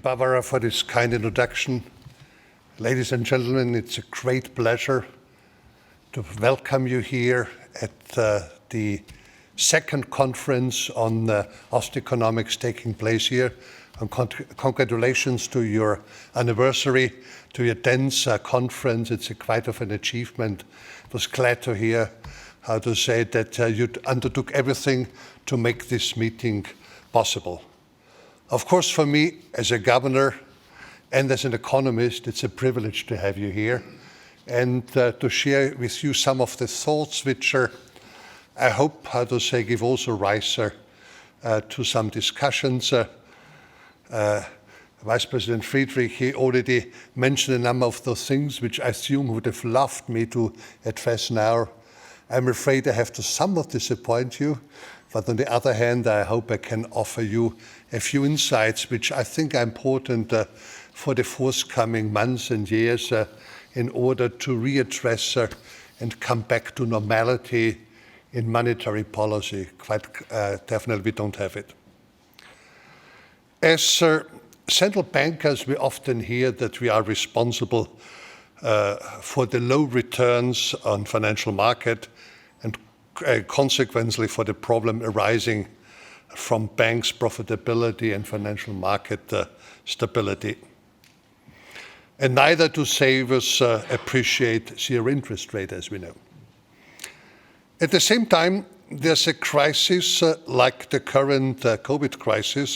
Barbara, for this kind introduction. Ladies and gentlemen, it's a great pleasure to welcome you here at the second conference on Austrian economics taking place here. And congratulations to your anniversary, to your 10th conference. It's quite of an achievement. I was glad to hear how to say that you undertook everything to make this meeting possible. Of course, for me, as a governor and as an economist, it's a privilege to have you here and to share with you some of the thoughts which are, I hope, how to say, give also rise to some discussions. Vice President Friedrich, he already mentioned a number of those things which I assume would have loved me to address now. I'm afraid I have to somewhat disappoint you, but on the other hand, I hope I can offer you a few insights which I think are important for the forthcoming months and years in order to readdress and come back to normality in monetary policy. Quite definitely we don't have it. As central bankers, we often hear that we are responsible for the low returns on financial market and consequently for the problem arising from banks' profitability and financial market stability. And neither do savers appreciate zero interest rate, as we know. At the same time, there's a crisis like the current COVID crisis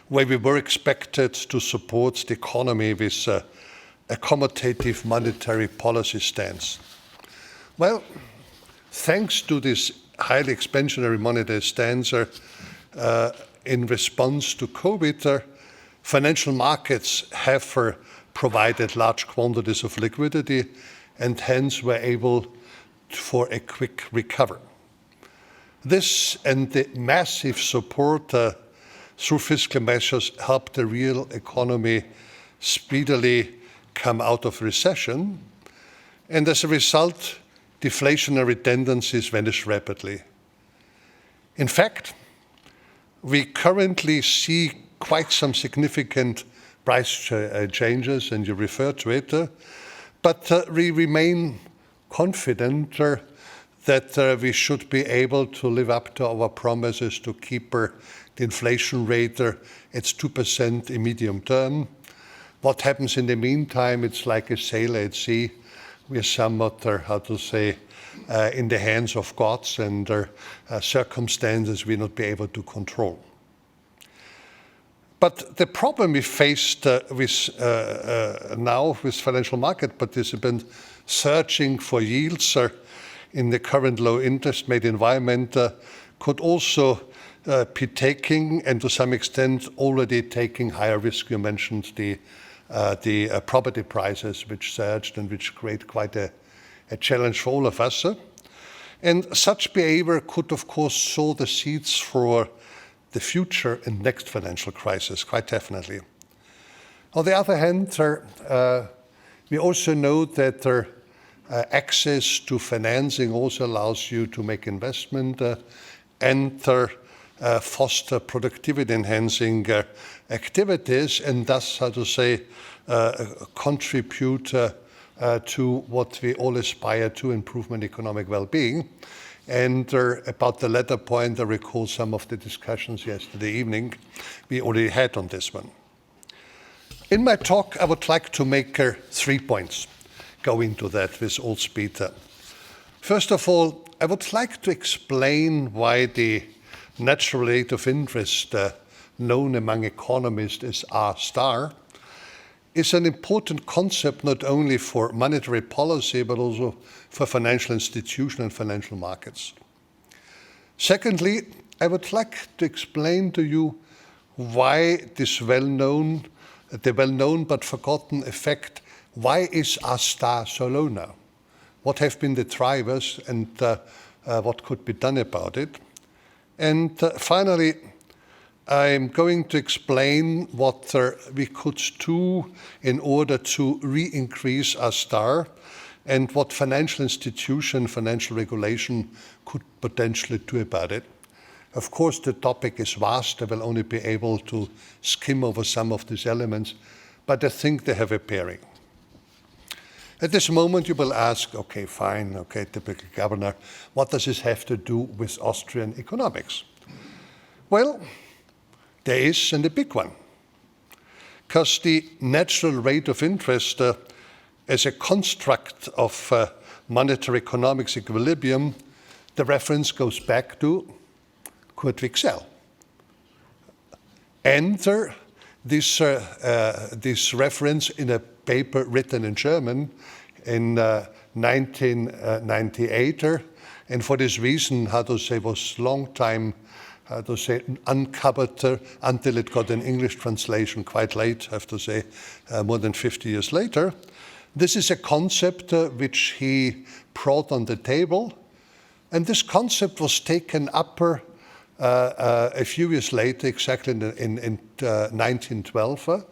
where we were expected to support the economy with accommodative monetary policy stance. Well, thanks to this highly expansionary monetary stance in response to COVID, financial markets have provided large quantities of liquidity and hence were able for a quick recovery. This and the massive support through fiscal measures helped the real economy speedily come out of recession, and as a result, deflationary tendencies vanished rapidly. In fact, we currently see quite some significant price changes, and you refer to it, but we remain confident that we should be able to live up to our promises to keep the inflation rate at 2% in medium term. What happens in the meantime, it's like a sailor at sea. We are somewhat, how to say, in the hands of gods and circumstances we not be able to control. But the problem we faced now with financial market participants searching for yields in the current low interest rate environment could also be taking, and to some extent already taking, higher risk. You mentioned the property prices which surged and which create quite a challenge for all of us. And such behavior could, of course, sow the seeds for the future and next financial crisis, quite definitely. On the other hand, we also know that access to financing also allows you to make investment and foster productivity-enhancing activities, and thus, how to say, contribute to what we all aspire to, improvement economic well-being. And about the latter point, I recall some of the discussions yesterday evening we already had on this one. In my talk, I would like to make 3 points, go into that with all speed. First of all, I would like to explain why the natural rate of interest known among economists as R star is an important concept not only for monetary policy but also for financial institutions and financial markets. Secondly, I would like to explain to you why this the well-known but forgotten effect, why is R star so low now? What have been the drivers and what could be done about it? And finally, I'm going to explain what we could do in order to re-increase R star and what financial institution, financial regulation could potentially do about it. Of course, the topic is vast. I will only be able to skim over some of these elements, but I think they have a bearing. At this moment, you will ask, okay, fine, okay, typical governor, what does this have to do with Austrian economics? Well, there is, and a big one, because the natural rate of interest as a construct of monetary economics equilibrium, the reference goes back to Kurt Wicksell. Enter this reference in a paper written in German in 1998, and for this reason, was long time, uncovered until it got an English translation quite late, I have to say, more than 50 years later. This is a concept which he brought on the table, and this concept was taken up a few years later, exactly in 1912,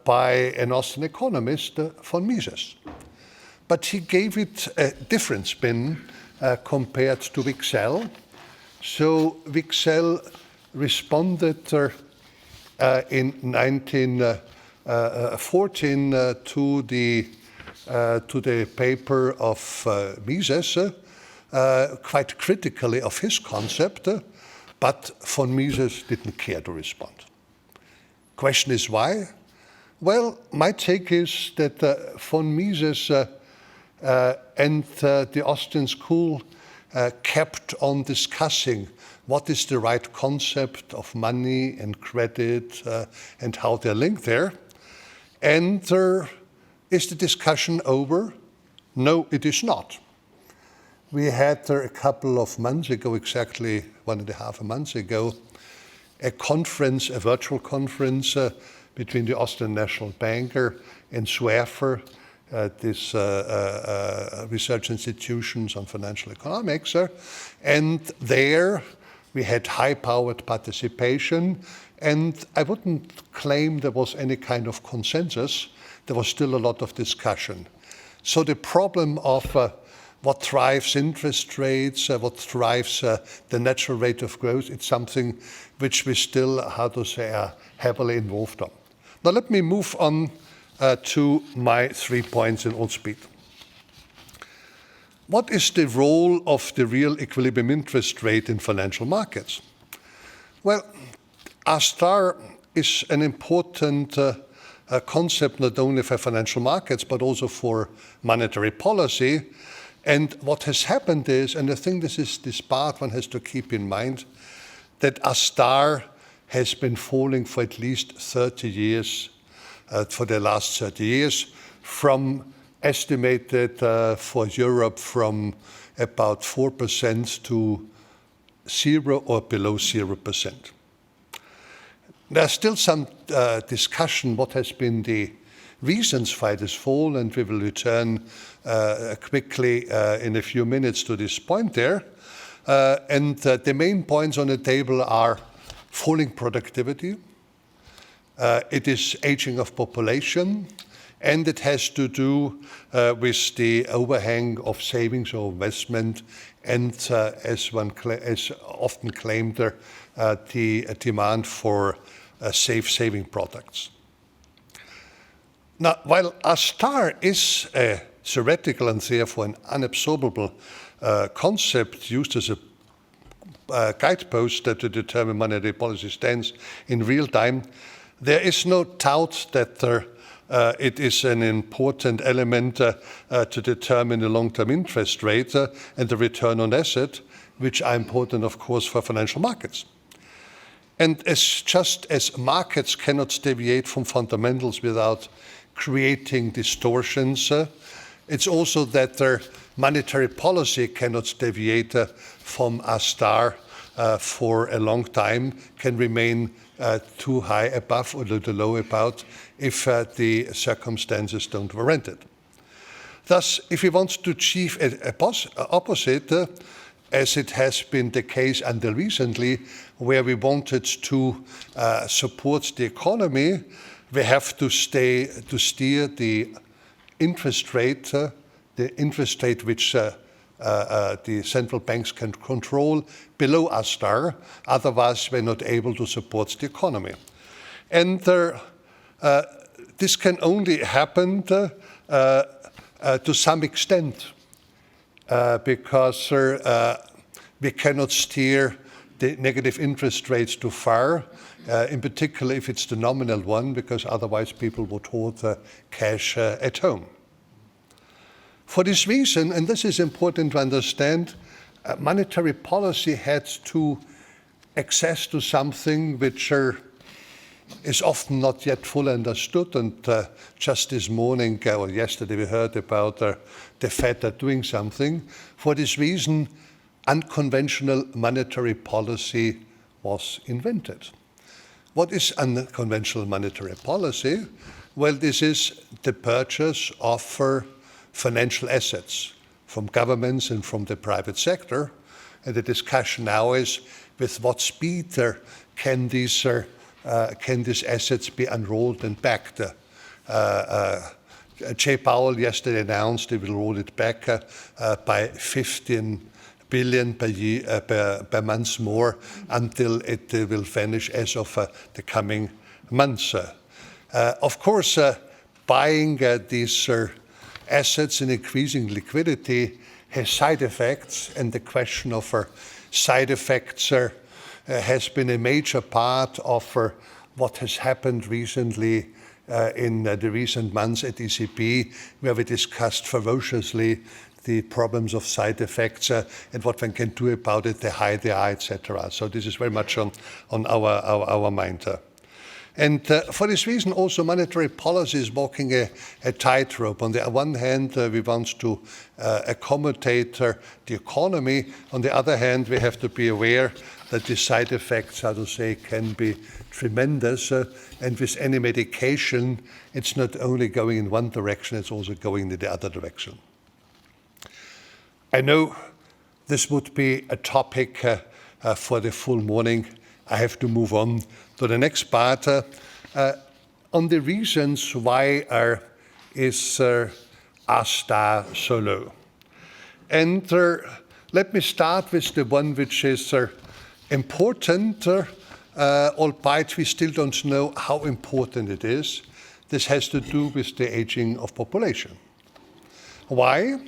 by an Austrian economist, von Mises. But he gave it a different spin compared to Wicksell. So Wicksell responded in 1914 to the paper of Mises, quite critically of his concept, but von Mises didn't care to respond. Question is why? Well, my take is that von Mises and the Austrian school kept on discussing what is the right concept of money and credit and how they're linked there. And is the discussion over? No, it is not. We had a couple of months ago, exactly 1.5 months ago, a conference, a virtual conference between the Austrian National Bank and SWERFER, this research institutions on financial economics. And there we had high-powered participation, and I wouldn't claim there was any kind of consensus. There was still a lot of discussion. So the problem of what drives interest rates, what drives the natural rate of growth, it's something which we still, are heavily involved on. Now let me move on to my 3 points in all speed. What is the role of the real equilibrium interest rate in financial markets? Well, R star is an important concept not only for financial markets, but also for monetary policy. And what has happened is, and I think this part one has to keep in mind, that R star has been falling for at least 30 years, for the last 30 years, from estimated for Europe from about 4% to 0 or below 0%. There's still some discussion what has been the reasons for this fall, and we will return quickly in a few minutes to this point there. And the main points on the table are falling productivity, it is aging of population, and it has to do with the overhang of savings or investment, and as often claimed, the demand for safe saving products. Now, while R star is a theoretical and therefore an unabsorbable concept used as a guidepost to determine monetary policy stance in real time, there is no doubt that it is an important element to determine the long-term interest rate and the return on asset, which are important, of course, for financial markets. And just as markets cannot deviate from fundamentals without creating distortions, it's also that their monetary policy cannot deviate from R star for a long time, can remain too high above or too low about if the circumstances don't warrant it. Thus, if we want to achieve a opposite, as it has been the case until recently, where we wanted to support the economy, we have to steer the interest rate which the central banks can control below a star, otherwise we're not able to support the economy. And this can only happen to some extent because we cannot steer the negative interest rates too far, in particular if it's the nominal one, because otherwise people would hold cash at home. For this reason, and this is important to understand, monetary policy had to access to something which is often not yet fully understood. And just this morning or yesterday we heard about the Fed doing something. For this reason, unconventional monetary policy was invented. What is unconventional monetary policy? Well, this is the purchase of financial assets from governments and from the private sector. And the discussion now is with what speed can these assets be unrolled and backed. Jay Powell yesterday announced he will roll it back by 15 billion per month more until it will vanish as of the coming months. Of course, buying these assets and increasing liquidity has side effects, and the question of side effects has been a major part of what has happened recently in the recent months at ECB, where we discussed ferociously the problems of side effects and what one can do about it, the high they are, etc. So this is very much on our mind. And for this reason, also monetary policy is walking a tightrope. On the one hand, we want to accommodate the economy. On the other hand, we have to be aware that the side effects, how to say, can be tremendous. And with any medication, it's not only going in one direction, it's also going in the other direction. I know this would be a topic for the full morning. I have to move on to the next part on the reasons why is R star so low. And let me start with the one which is important, albeit we still don't know how important it is. This has to do with the aging of population. Why?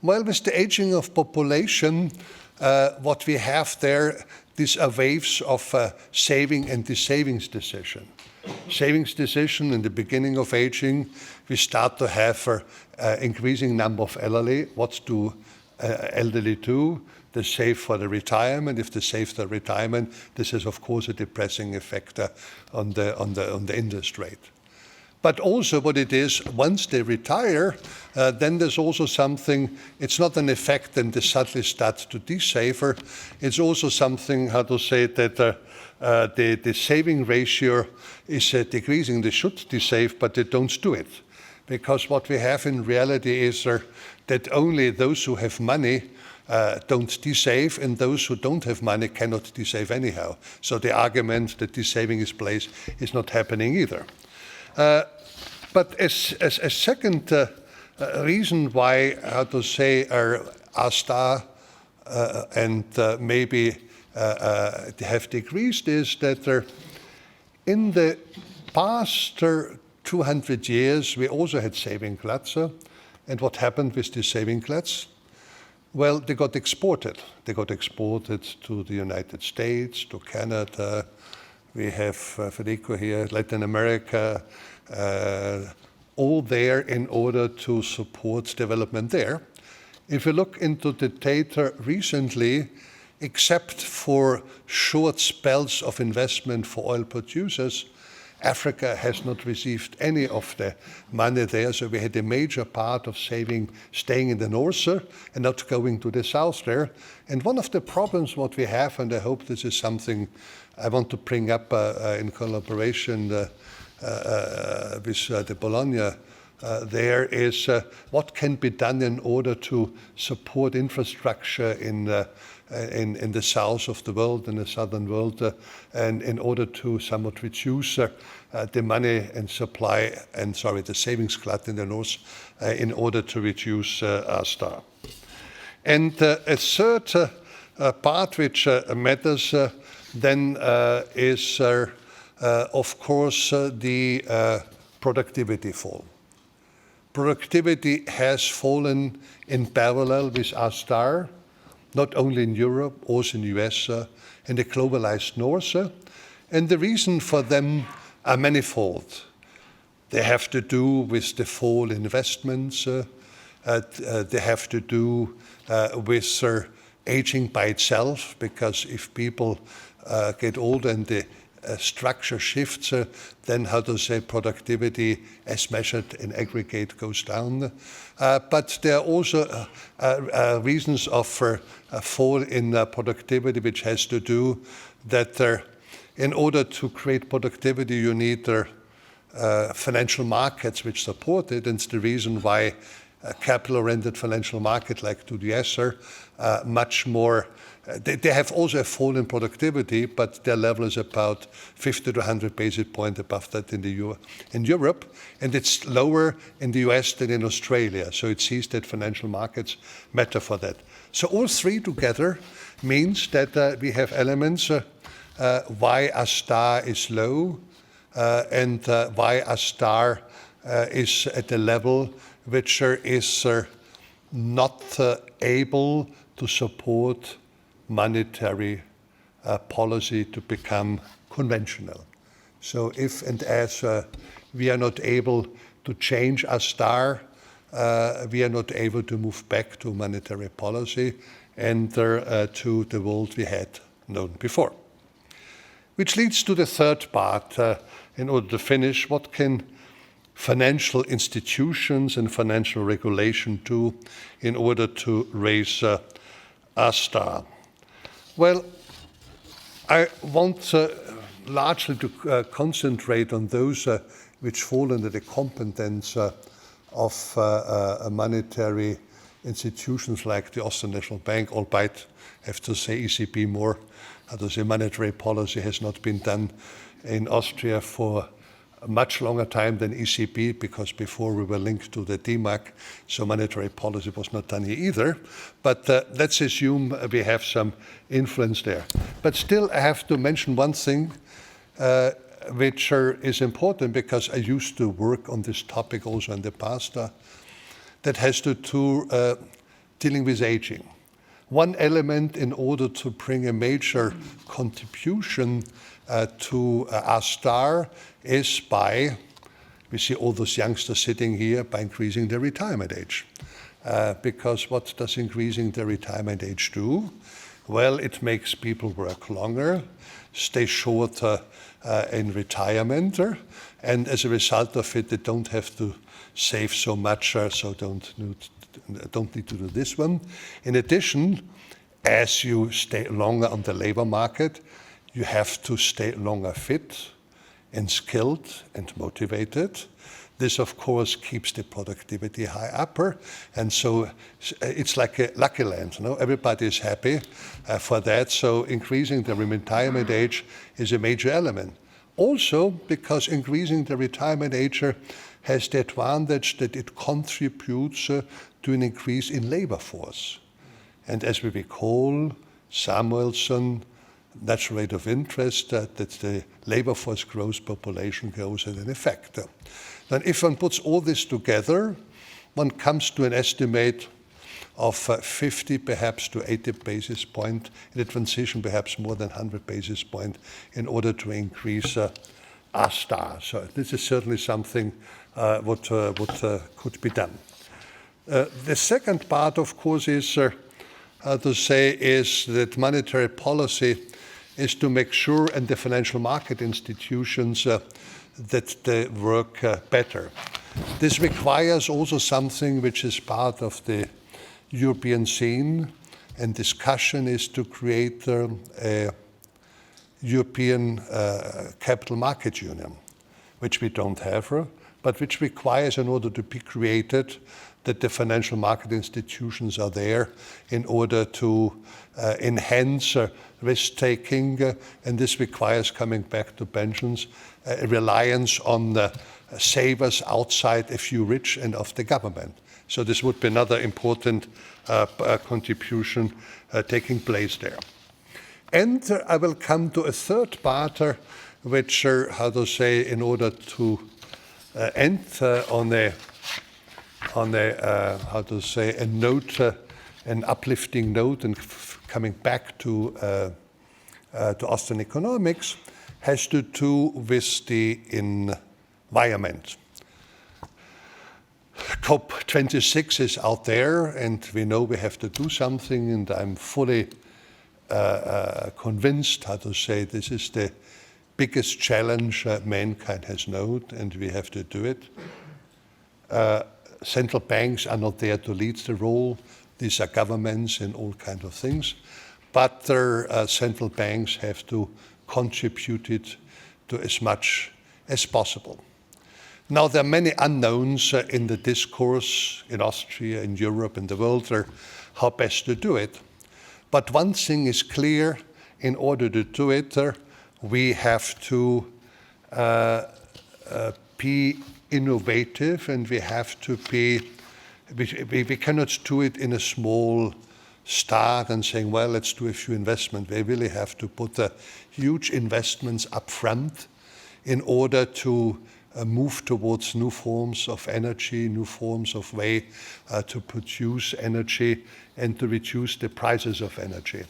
Well, with the aging of population, what we have there, these are waves of saving and dissavings decision. Savings decision in the beginning of aging, we start to have increasing number of elderly. What do elderly do? They save for the retirement. If they save for retirement, this is of course a depressing effect on the interest rate. But also what it is, once they retire, then there's also something, it's not an effect and they suddenly start to de-saver. It's also something, how to say, that the saving ratio is decreasing. They should de-save, but they don't do it. Because what we have in reality is that only those who have money don't de-save, and those who don't have money cannot de-save anyhow. So the argument that de-saving is placed is not happening either. But as a second reason why, how to say, our star and maybe have decreased is that in the past 200 years we also had saving gluts. And what happened with these saving gluts? Well, they got exported. They got exported to the United States, to Canada. We have Federico here, Latin America, all there in order to support development there. If you look into the data recently, except for short spells of investment for oil producers, Africa has not received any of the money there, so we had a major part of saving staying in the north and not going to the south there. And one of the problems what we have, and I hope this is something I want to bring up in collaboration with the Bologna, there is what can be done in order to support infrastructure in the south of the world, in the southern world, and in order to somewhat reduce the money and supply, the savings glut in the north, in order to reduce our star. And a third part which matters then is, of course, the productivity fall. Productivity has fallen in parallel with R star, not only in Europe, also in the US, in the globalized North. And the reason for them are manifold. They have to do with the fall in investments. They have to do with aging by itself, because if people get older and the structure shifts, then how to say productivity as measured in aggregate goes down. But there are also reasons of fall in productivity, which has to do that in order to create productivity, you need financial markets which support it. And it's the reason why a capital-oriented financial market like the US are much more. They have also a fall in productivity, but their level is about 50 to 100 basis points above that in Europe, and it's lower in the US than in Australia. So it sees that financial markets matter for that. So all three together means that we have elements why a star is low and why a star is at a level which is not able to support monetary policy to become conventional. So if and as we are not able to change a star, we are not able to move back to monetary policy and to the world we had known before. Which leads to the third part. In order to finish, what can financial institutions and financial regulation do in order to raise a star? Well, I want largely to concentrate on those which fall under the competence of monetary institutions like the Austrian National Bank, albeit I have to say ECB more. How to say monetary policy has not been done in Austria for a much longer time than ECB, because before we were linked to the DMARC, so monetary policy was not done here either. But let's assume we have some influence there. But still, I have to mention one thing which is important, because I used to work on this topic also in the past, that has to do dealing with aging. One element in order to bring a major contribution to a star is by, we see all those youngsters sitting here, by increasing their retirement age. Because what does increasing the retirement age do? Well, it makes people work longer, stay shorter in retirement, and as a result of it, they don't have to save so much, so don't need to do this one. In addition, as you stay longer on the labor market, you have to stay longer fit and skilled and motivated. This, of course, keeps the productivity high upper, and so it's like a lucky land. Everybody is happy for that, so increasing the retirement age is a major element. Also, because increasing the retirement age has the advantage that it contributes to an increase in labor force. And as we recall, Samuelson, natural rate of interest, that the labor force grows, population grows as an effect. Then if one puts all this together, one comes to an estimate of 50 perhaps to 80 basis point, in the transition perhaps more than 100 basis point in order to increase R star. So this is certainly something what could be done. The second part, of course, is to say is that monetary policy is to make sure, and the financial market institutions, that they work better. This requires also something which is part of the European scene and discussion, is to create a European capital market union, which we don't have, but which requires, in order to be created, that the financial market institutions are there in order to enhance risk-taking, and this requires, coming back to pensions, a reliance on the savers outside a few rich and of the government. So this would be another important contribution taking place there. And I will come to a third part, which, how to say, in order to end on a how to say, a note, an uplifting note, and coming back to Austrian economics, has to do with the environment. COP26 is out there, and we know we have to do something, and I'm fully convinced, how to say, this is the biggest challenge mankind has known, and we have to do it. Central banks are not there to lead the role. These are governments and all kinds of things. But their central banks have to contribute it to as much as possible. Now, there are many unknowns in the discourse in Austria, in Europe, in the world, how best to do it. But one thing is clear: in order to do it, we have to be innovative, and we have to be, we cannot do it in a small start and saying, well, let's do a few investments. We really have to put huge investments up front in order to move towards new forms of energy, new forms of way to produce energy and to reduce the prices of energy.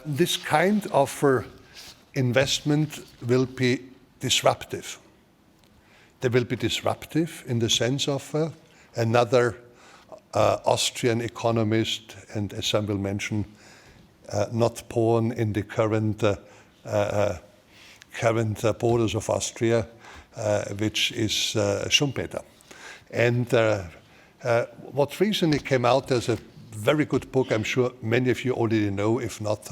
This kind of investment will be disruptive. They will be disruptive in the sense of another Austrian economist, and as some will mention, not born in the current borders of Austria, which is Schumpeter. And what recently came out, there's a very good book, I'm sure many of you already know. If not,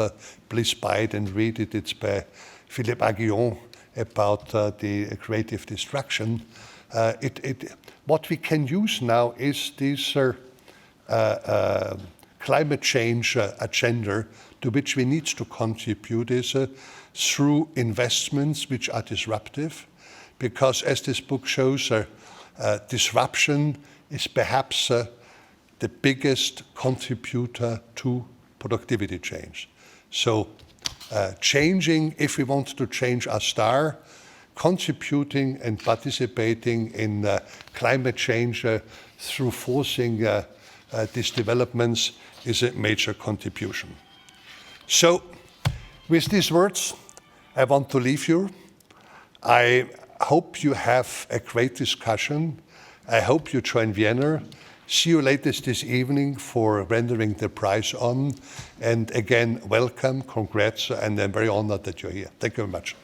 please buy it and read it. It's by Philippe Aghion, about the creative destruction. What we can use now is this climate change agenda, to which we need to contribute is through investments which are disruptive, because as this book shows, disruption is perhaps the biggest contributor to productivity change. So changing, if we want to change our star, contributing and participating in climate change through forcing these developments is a major contribution. So with these words, I want to leave you. I hope you have a great discussion. I hope you join Vienna. See you latest this evening for rendering the prize on. And again, welcome, congrats, and I'm very honored that you're here. Thank you very much.